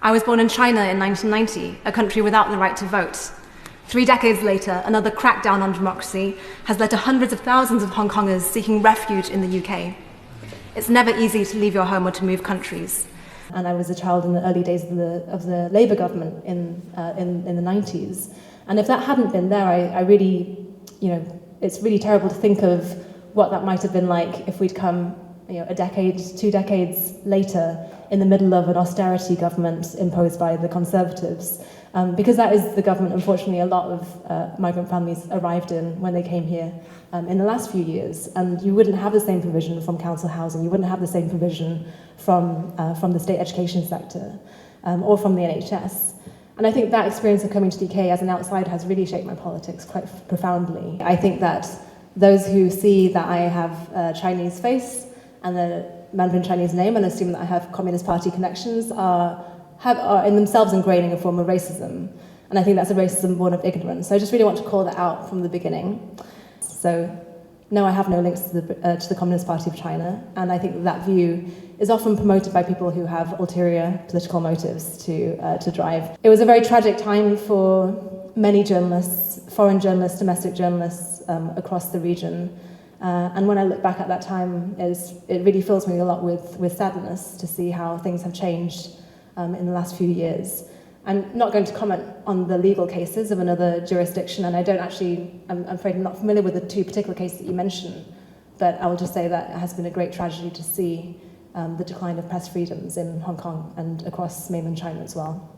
I was born in China in 1990, a country without the right to vote. 3 decades later, another crackdown on democracy has led to hundreds of thousands of Hong Kongers seeking refuge in the UK. It's never easy to leave your home or to move countries. And I was a child in the early days of the Labour government in the 90s. And if that hadn't been there, I really, it's really terrible to think of what that might have been like if we'd come, a decade, 2 decades later in the middle of an austerity government imposed by the Conservatives. Because that is the government, unfortunately, a lot of migrant families arrived in when they came here in the last few years. And you wouldn't have the same provision from council housing, you wouldn't have the same provision from the state education sector or from the NHS. And I think that experience of coming to the UK as an outsider has really shaped my politics quite profoundly. I think that those who see that I have a Chinese face and a Mandarin Chinese name and assume that I have Communist Party connections are in themselves ingraining a form of racism. And I think that's a racism born of ignorance. So I just really want to call that out from the beginning. So no, I have no links to the Communist Party of China. And I think that view is often promoted by people who have ulterior political motives to drive. It was a very tragic time for many journalists, foreign journalists, domestic journalists across the region. And when I look back at that time, it really fills me a lot with sadness to see how things have changed in the last few years. I'm not going to comment on the legal cases of another jurisdiction, and I'm afraid I'm not familiar with the 2 particular cases that you mentioned, but I will just say that it has been a great tragedy to see the decline of press freedoms in Hong Kong and across mainland China as well.